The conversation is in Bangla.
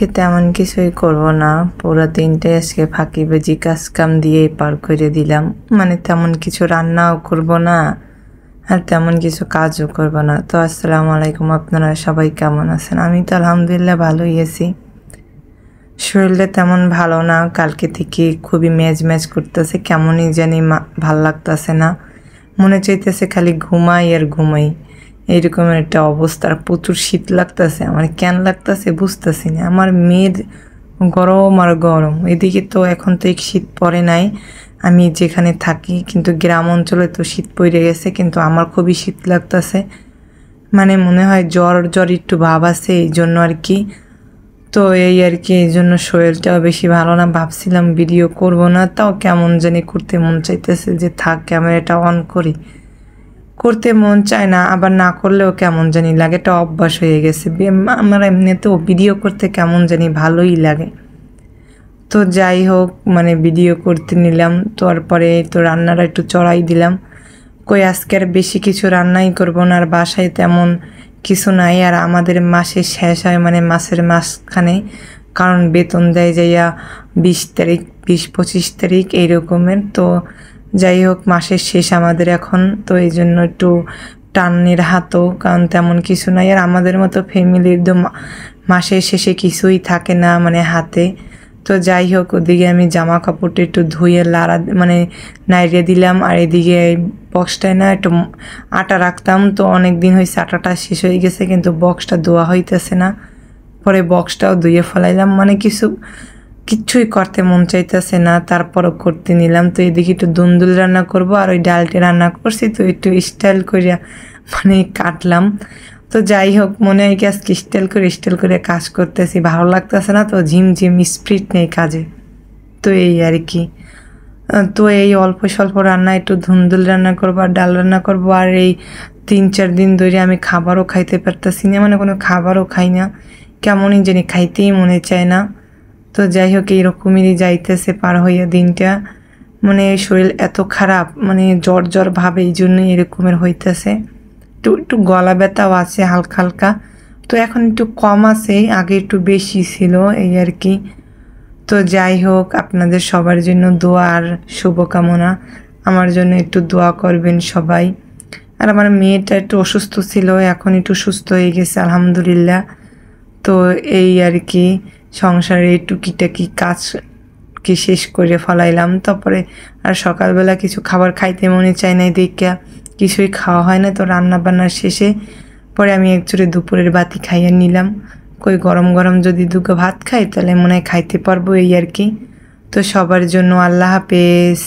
আজকে তেমন কিছুই করব না, পুরো দিনটাই আজকে ফাঁকিবাজি কাজ কাম দিয়েই পার করে দিলাম। মানে তেমন কিছু রান্নাও করব না আর তেমন কিছু কাজও করব না। তো আসসালামু আলাইকুম, আপনারা সবাই কেমন আছেন? আমি তো আলহামদুলিল্লাহ ভালোই আছি। শরীরটা তেমন ভালো না, কালকে থেকে খুবই ম্যাজ করতেছে, কেমনই জানি ভাল লাগতেছে না, মনে চাইতেছে খালি ঘুমাই আর ঘুমাই, এইরকমের একটা অবস্থা। প্রচুর শীত লাগতেছে, আমার কেন লাগতেছে বুঝতেছি না। আমার মেয়ের গরম আর গরম, এদিকে তো এখন তো শীত পড়ে নাই, আমি যেখানে থাকি, কিন্তু গ্রাম অঞ্চলে তো শীত পড়ে গেছে, কিন্তু আমার খুবই শীত লাগতেছে। মানে মনে হয় জ্বর একটু ভাব আছে, এই জন্য আর কি। তো এই আর কি, এই জন্য শরীরটাও বেশি ভালো না। ভাবছিলাম ভিডিও করব না, তাও কেমন জানি করতে মন চাইতেছে যে থাক ক্যামেরাটা অন করি। করতে মন চায় না, আবার না করলেও কেমন জানি লাগে, এটা অভ্যাস হয়ে গেছে। আমার এমনিতেও ভিডিও করতে কেমন জানি ভালোই লাগে। তো যাই হোক, মানে ভিডিও করতে নিলাম, তারপরে তো রান্নাটা একটু চড়াই দিলাম। কই আজকে আর বেশি কিছু রান্নাই করবো না, আর বাসায় তেমন কিছু নাই। আর আমাদের মাসের শেষ হয় মানে মাসের মাঝখানে, কারণ বেতন দেয় যাইয়া 20 তারিখ, 20-25 তারিখ এইরকমের। তো যাই হোক, মাসের শেষ আমাদের এখন, তো এই জন্য একটু টানের হাতও, কারণ তেমন কিছু নাই। আর আমাদের মতো ফ্যামিলির তো মাসের শেষে কিছুই থাকে না মানে হাতে। তো যাই হোক, ওদিকে আমি জামা কাপড়টা একটু ধুয়ে লাড়া মানে নাইড়ে দিলাম, আর এদিকে বক্সটায় না একটু আটা রাখতাম, তো অনেক দিন হয়েছে আটাটা শেষ হয়ে গেছে, কিন্তু বক্সটা ধোয়া হইতেছে না। পরে বক্সটাও ধুয়ে ফেলাইলাম, মানে কিচ্ছুই করতে মন চাইতেছে না, তারপরও করতে নিলাম। তো এদিকে একটু দুন্দুল রান্না করব, আর ওই ডালটি রান্না করছি, তো একটু স্টাইল করিয়া মানে কাটলাম। তো যাই হোক, মনে হয় কি আজকে স্টাইল করে কাজ করতেছি, ভালো লাগতেছে না, তো ঝিমঝিম স্পিরিট নেই কাজে। তো এই আর কি। তো এই অল্প স্বল্প রান্না, একটু ধুন্দুল রান্না করবো আর ডাল রান্না করবো। আর এই 3-4 দিন ধরে আমি খাবারও খাইতে পারতেছি না, মানে কোনো খাবারও খাই না, কেমনই জানি খাইতেই মনে চায় না। তো যাই হোক, এইরকমই যাইতেছে পার হইয়া দিনটা। মানে শরীর এত খারাপ, মানে জ্বর ভাবে, এই জন্যই এরকমের হইতেছে। একটু গলা ব্যথাও আছে হালকা হালকা, তো এখন একটু কম আছে, আগে একটু বেশি ছিল, এই আর কি। তো যাই হোক, আপনাদের সবার জন্য দোয়া আর শুভকামনা, আমার জন্য একটু দোয়া করবেন সবাই। আর আমার মেয়েটা একটু অসুস্থ ছিল, এখন একটু সুস্থ হয়ে গেছে আলহামদুলিল্লাহ। তো এই আর কি, সংসারে টুকিটাকি কাজ কি শেষ করে ফেলাইলাম। তারপরে আর সকালবেলা কিছু খাবার খাইতে মনে চায় না, দেখিয়া কিছুই খাওয়া হয় না। তো রান্না বান্নার শেষে পরে আমি একচুরে দুপুরের বাতি খাইয়ে নিলাম। কই গরম গরম যদি দুটো ভাত খাই তাহলে মনে হয় খাইতে পারবো, এই আর কি। তো সবার জন্য আল্লাহ হাফেজ।